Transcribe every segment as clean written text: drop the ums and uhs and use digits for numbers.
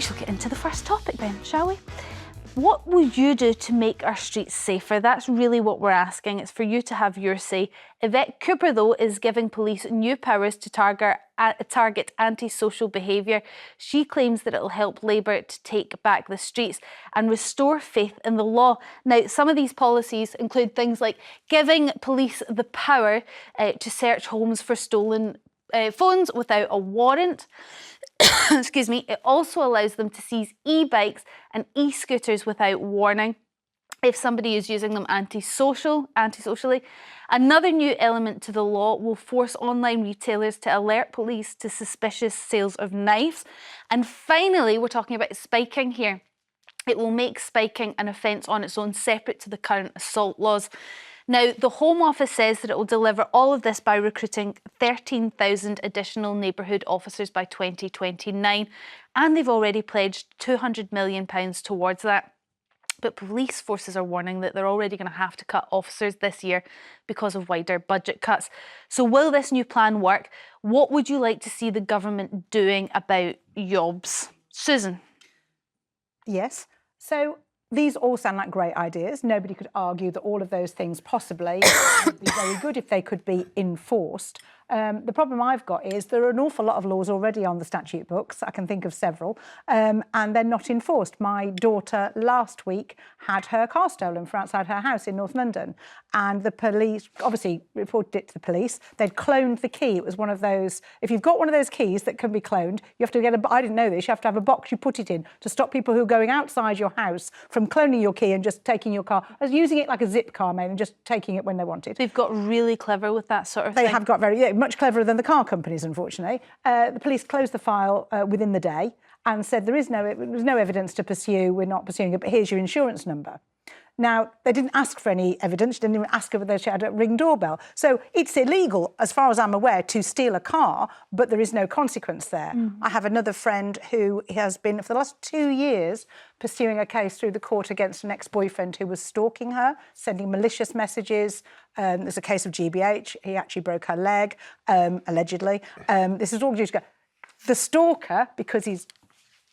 shall get into the first topic then, shall we? What will you do to make our streets safer? That's really what we're asking. It's for you to have your say. Yvette Cooper, though, is giving police new powers to target antisocial behaviour. She claims that it'll help Labour to take back the streets and restore faith in the law. Now, some of these policies include things like giving police the power to search homes for stolen phones without a warrant. Excuse me. It also allows them to seize e-bikes and e-scooters without warning if somebody is using them antisocially. Another new element to the law will force online retailers to alert police to suspicious sales of knives. And finally, we're talking about spiking here. It will make spiking an offence on its own, separate to the current assault laws. Now, the Home Office says that it will deliver all of this by recruiting 13,000 additional neighbourhood officers by 2029, and they've already pledged £200 million towards that. But police forces are warning that they're already going to have to cut officers this year because of wider budget cuts. So will this new plan work? What would you like to see the government doing about yobs? Susan? Yes. So these all sound like great ideas. Nobody could argue that all of those things possibly would be very good if they could be enforced. The problem I've got is there are an awful lot of laws already on the statute books. I can think of several, and they're not enforced. My daughter last week had her car stolen from outside her house in North London, and the police obviously reported it to the police. They'd cloned the key. It was one of those, if you've got one of those keys that can be cloned, you have to get I didn't know this, you have to have a box you put it in to stop people who are going outside your house from cloning your key and just taking your car, as using it like a zip car, maybe, and just taking it when they want it. They've got really clever with that sort of thing. They have got much cleverer than the car companies, unfortunately. The police closed the file within the day and said there was no evidence to pursue, we're not pursuing it, but here's your insurance number. Now, they didn't ask for any evidence, didn't even ask whether she had a Ring doorbell. So it's illegal, as far as I'm aware, to steal a car, but there is no consequence there. I have another friend who has been, for the last 2 years, pursuing a case through the court against an ex-boyfriend who was stalking her, sending malicious messages. There's a case of GBH. He actually broke her leg, allegedly. This is all due to go. The stalker, because he's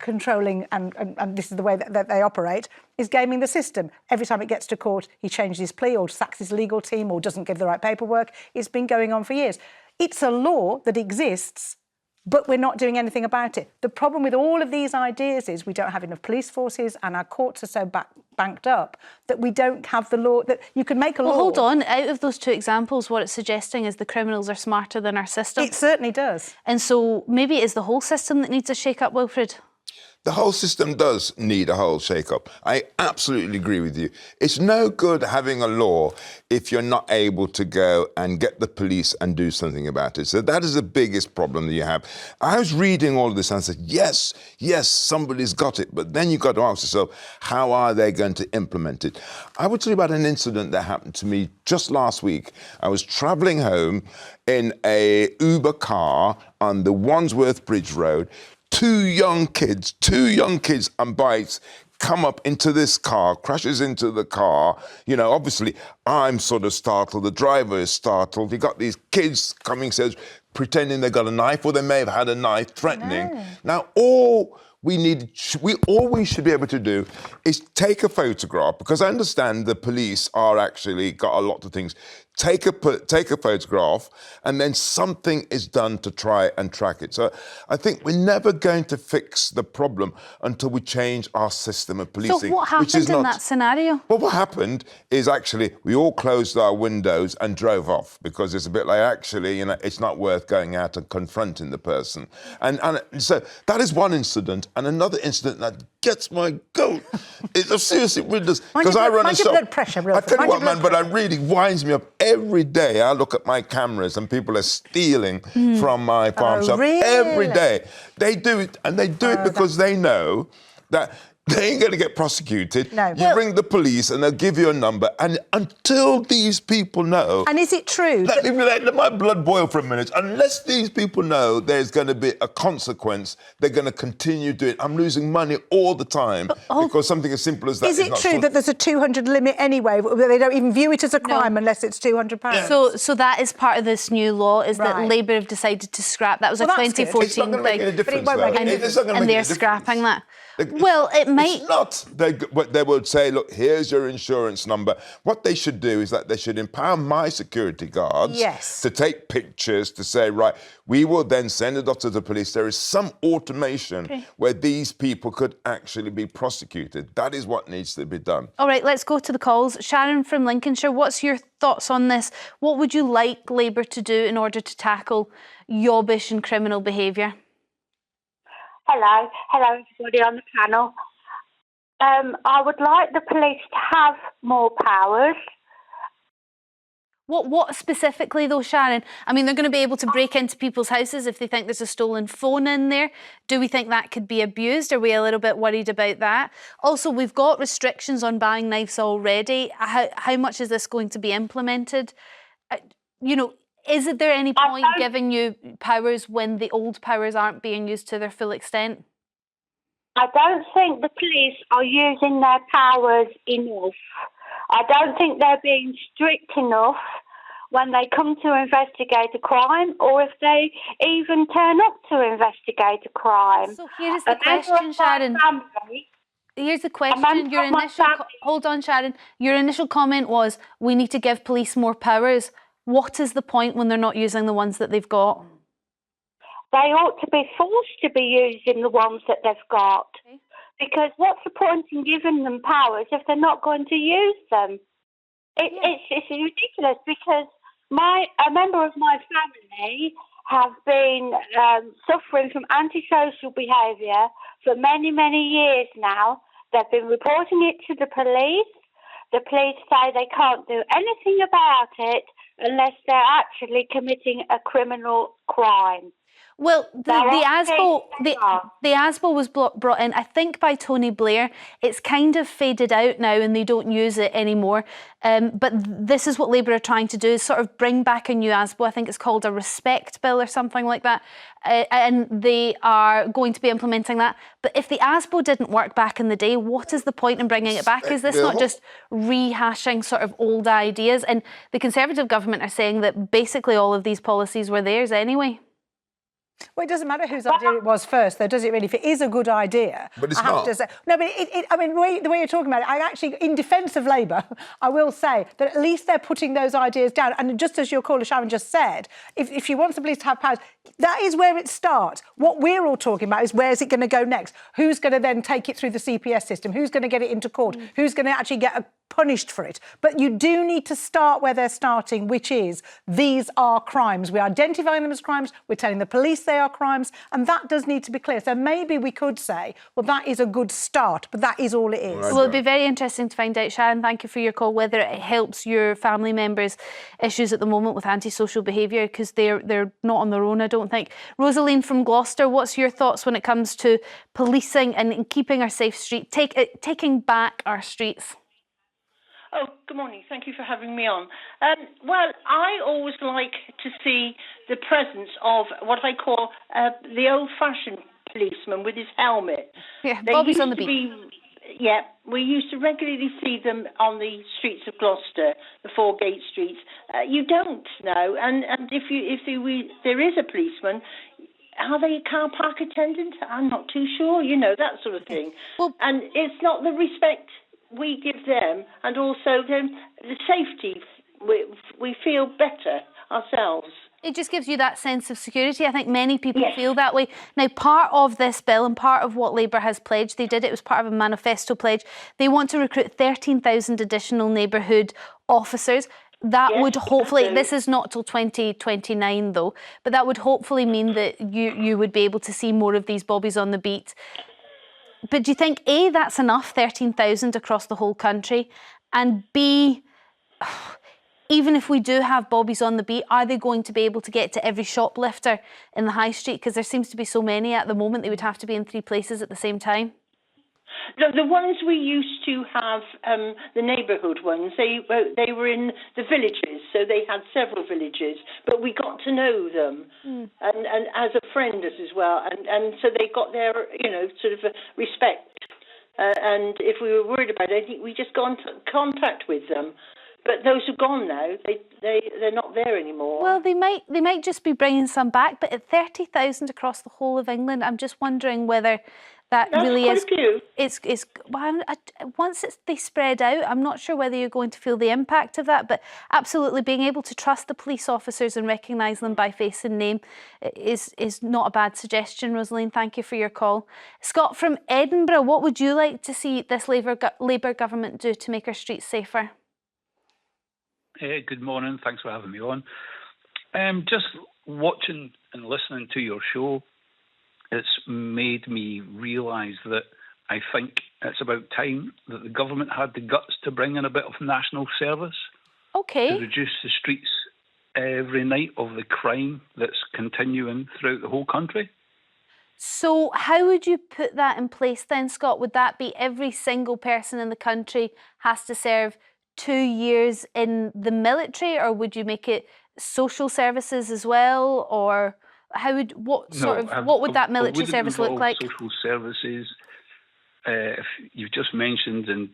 controlling and this is the way that they operate, is gaming the system. Every time it gets to court, he changes his plea or sacks his legal team or doesn't give the right paperwork. It's been going on for years. It's a law that exists, but we're not doing anything about it. The problem with all of these ideas is we don't have enough police forces and our courts are so banked up that we don't have the law, that you can make a law. Well, hold on. Out of those two examples, what it's suggesting is the criminals are smarter than our system. It certainly does. And so maybe it's the whole system that needs a shake-up, Wilfred? The whole system does need a whole shake-up. I absolutely agree with you. It's no good having a law if you're not able to go and get the police and do something about it. So that is the biggest problem that you have. I was reading all of this and I said, yes, somebody's got it. But then you've got to ask yourself, how are they going to implement it? I will tell you about an incident that happened to me just last week. I was travelling home in a Uber car on the Wandsworth Bridge Road. Two young kids on bikes come up into this car, crashes into the car. You know, obviously, I'm sort of startled. The driver is startled. You got these kids coming, pretending they got a knife, or they may have had a knife, threatening. No. Now, all we should be able to do is take a photograph, because I understand the police are actually got a lot of things. Take a photograph, and then something is done to try and track it. So I think we're never going to fix the problem until we change our system of policing. So what happened in that scenario? Well, what happened is actually we all closed our windows and drove off, because it's a bit like, actually, you know, it's not worth going out and confronting the person. And so that is one incident. And another incident that gets my goat is seriously, because I run a shop. Blood pressure, I tell you what, man, but it really winds me up. Every day I look at my cameras and people are stealing from my farm shop. Really? Every day. They do it, and they do it because they know that they ain't going to get prosecuted. No. You ring the police and they'll give you a number. And until these people know... And is it true? Let my blood boil for a minute. Unless these people know there's going to be a consequence, they're going to continue doing it. I'm losing money all the time because something as simple as that is it true that there's a 200 limit anyway? They don't even view it as a crime unless it's £200. Yeah. So that is part of this new law, is that Labour have decided to scrap. That was a 2014 It's not going to make any difference, though. and they're scrapping that. Well, it might... It's not. They would say, look, here's your insurance number. What they should do is that they should empower my security guards to take pictures, to say, right, we will then send it off to the police. There is some automation where these people could actually be prosecuted. That is what needs to be done. All right, let's go to the calls. Sharon from Lincolnshire, what's your thoughts on this? What would you like Labour to do in order to tackle yobbish and criminal behaviour? Hello everybody on the panel. I would like the police to have more powers. What specifically though, Sharon? I mean, they're going to be able to break into people's houses if they think there's a stolen phone in there. Do we think that could be abused? Are we a little bit worried about that? Also, we've got restrictions on buying knives already. How much is this going to be implemented? Is there any point giving you powers when the old powers aren't being used to their full extent? I don't think the police are using their powers enough. I don't think they're being strict enough when they come to investigate a crime, or if they even turn up to investigate a crime. So here's the question, Sharon. Here's the question. Hold on, Sharon. Your initial comment was, we need to give police more powers. What is the point when they're not using the ones that they've got? They ought to be forced to be using the ones that they've got. Okay. Because what's the point in giving them powers if they're not going to use them? It's ridiculous, because a member of my family have been suffering from antisocial behaviour for many, many years now. They've been reporting it to the police. The police say they can't do anything about it unless they're actually committing a criminal crime. Well, the ASBO was brought in, I think, by Tony Blair. It's kind of faded out now and they don't use it anymore. But this is what Labour are trying to do, is sort of bring back a new ASBO. I think it's called a Respect Bill or something like that. And they are going to be implementing that. But if the ASBO didn't work back in the day, what is the point in bringing it back? Is this not just rehashing sort of old ideas? And the Conservative government are saying that basically all of these policies were theirs anyway. Well, it doesn't matter whose idea it was first, though, does it really? If it is a good idea... But it's not. No, but I mean, the way you're talking about it, I actually, in defence of Labour, I will say that at least they're putting those ideas down. And just as your caller, Sharon, just said, if you want the police to have powers, that is where it starts. What we're all talking about is where's it going to go next? Who's going to then take it through the CPS system? Who's going to get it into court? Who's going to actually get punished for it? But you do need to start where they're starting, which is these are crimes. We're identifying them as crimes. We're telling the police they are crimes, and that does need to be clear. So maybe we could say, well, that is a good start, but that is all it is. Well, it'd be very interesting to find out, Sharon, thank you for your call, whether it helps your family members' issues at the moment with antisocial behaviour, because they're not on their own, I don't think. Rosaline from Gloucester, what's your thoughts when it comes to policing and keeping our safe streets, taking back our streets? Oh, good morning. Thank you for having me on. Well, I always like to see the presence of what I call the old-fashioned policeman with his helmet. Yeah, Bobby's on the beat. We used to regularly see them on the streets of Gloucester, the four gate streets. You don't know, and if there is a policeman, are they a car park attendant? I'm not too sure. That sort of thing. Well, and it's not the respect we give them, and also the safety. We feel better ourselves. It just gives you that sense of security. I think many people feel that way. Now, part of this bill and part of what Labour has pledged, it was part of a manifesto pledge. They want to recruit 13,000 additional neighbourhood officers. That would hopefully, this is not till 2029 though, but that would hopefully mean that you would be able to see more of these bobbies on the beat. But do you think, A, that's enough, 13,000 across the whole country, and B, even if we do have bobbies on the beat, are they going to be able to get to every shoplifter in the high street? Because there seems to be so many at the moment, they would have to be in 3 places at the same time. The ones we used to have, the neighbourhood ones, they were in the villages, so they had several villages, but we got to know them, and as a friend as well, and so they got their, sort of respect. And if we were worried about it, I think we just got into contact with them. But those are gone now. They're not there anymore. Well, they might just be bringing some back, but at 30,000 across the whole of England, I'm just wondering whether that That's really quite is. a few. It's well, once they spread out, I'm not sure whether you're going to feel the impact of that. But absolutely, being able to trust the police officers and recognise them by face and name is not a bad suggestion. Rosaline, thank you for your call. Scott from Edinburgh, what would you like to see this Labour government do to make our streets safer? Good morning. Thanks for having me on. Just watching and listening to your show, it's made me realise that I think it's about time that the government had the guts to bring in a bit of national service. Okay. To reduce the streets every night of the crime that's continuing throughout the whole country. So how would you put that in place then, Scott? Would that be every single person in the country has to serve 2 years in the military, or would you make it social services as well, or what would that military service look like? Social services. If you've just mentioned in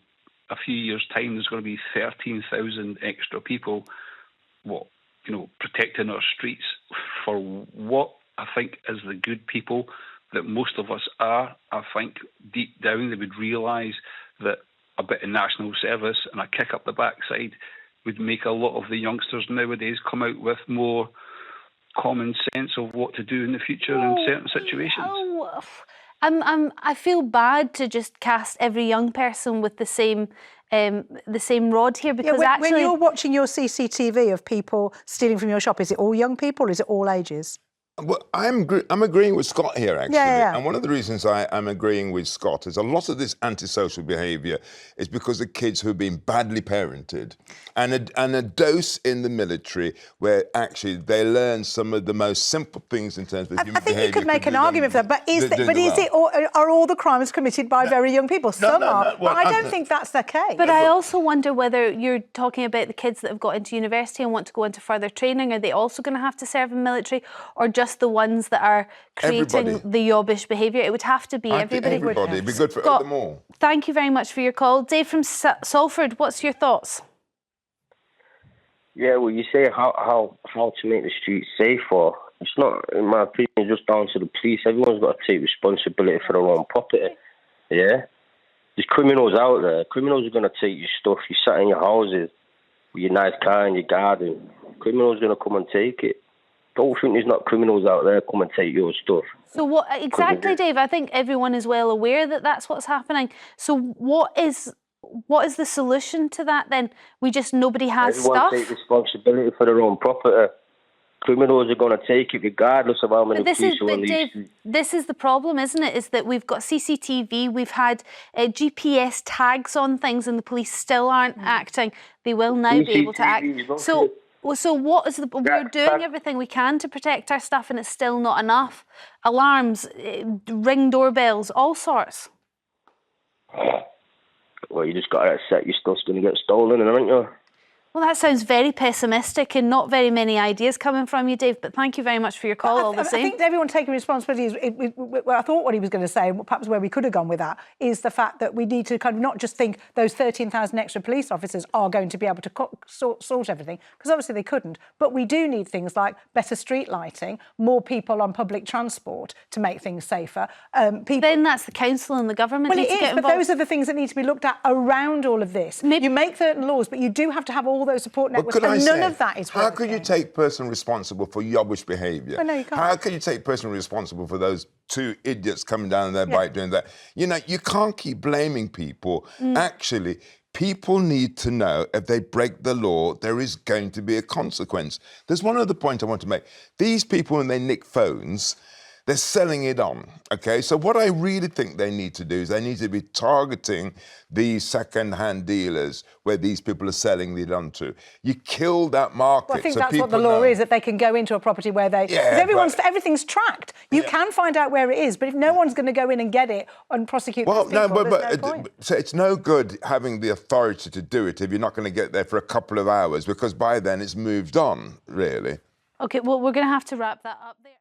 a few years' time there's going to be 13,000 extra people, protecting our streets for what I think is the good people that most of us are. I think deep down they would realise that a bit of national service and a kick up the backside would make a lot of the youngsters nowadays come out with more common sense of what to do in the future in certain situations. I feel bad to just cast every young person with the same rod here, because when you're watching your CCTV of people stealing from your shop, is it all young people or is it all ages? Well, I'm agreeing with Scott here, actually. Yeah. And one of the reasons I'm agreeing with Scott is a lot of this antisocial behaviour is because of kids who've been badly parented, and a dose in the military where actually they learn some of the most simple things in terms of human behaviour. I think you could make an argument for that, but are all the crimes committed by very young people? Some are, but I don't think that's the case. But I also wonder whether you're talking about the kids that have got into university and want to go into further training. Are they also going to have to serve in the military, or just the ones that are creating the yobbish behaviour? It would have to be everybody. It'd be good for them all. Thank you very much for your call. Dave from Salford, what's your thoughts? Yeah, well, you say how to make the streets safer. It's not, in my opinion, just down to the police. Everyone's got to take responsibility for their own property. Yeah? There's criminals out there. Criminals are going to take your stuff. You sat in your houses with your nice car in your garden. Criminals are going to come and take it. Don't think there's not criminals out there come and take your stuff. So what exactly, Dave? I think everyone is well aware that that's what's happening. So what is the solution to that then? Nobody has stuff? Everyone take responsibility for their own property. Criminals are going to take it regardless of how many police are on these streets. This is the problem, isn't it? Is that we've got CCTV, we've had GPS tags on things, and the police still aren't acting. They will now be able to act. So what is we're doing everything we can to protect our stuff, and it's still not enough. Alarms, ring doorbells, all sorts. Well, you just got to accept your stuff's going to get stolen, aren't you? Well, that sounds very pessimistic and not very many ideas coming from you, Dave, but thank you very much for your call all the same. I think everyone taking responsibility I thought what he was going to say, perhaps where we could have gone with that, is the fact that we need to kind of not just think those 13,000 extra police officers are going to be able to sort everything, because obviously they couldn't, but we do need things like better street lighting, more people on public transport to make things safer. Then that's the council and the government need to get involved. But those are the things that need to be looked at around all of this. You make certain laws, but you do have to have all those support networks, and none of that is working. How could you take person responsible for yobbish behaviour? Well, no, you can't. How can you take person responsible for those two idiots coming down on their bike doing that? You can't keep blaming people. Actually, people need to know if they break the law, there is going to be a consequence. There's one other point I want to make. These people, when they nick phones, They're selling it on, okay? So what I really think they need to do is they need to be targeting these second-hand dealers where these people are selling it on to. You kill that market. Well, I think so that's what the law is, that they can go into a property where they... Because everything's tracked. You can find out where it is, but if no one's going to go in and get it and prosecute those people, there's no point. So it's no good having the authority to do it if you're not going to get there for a couple of hours, because by then it's moved on, really. OK, well, we're going to have to wrap that up there.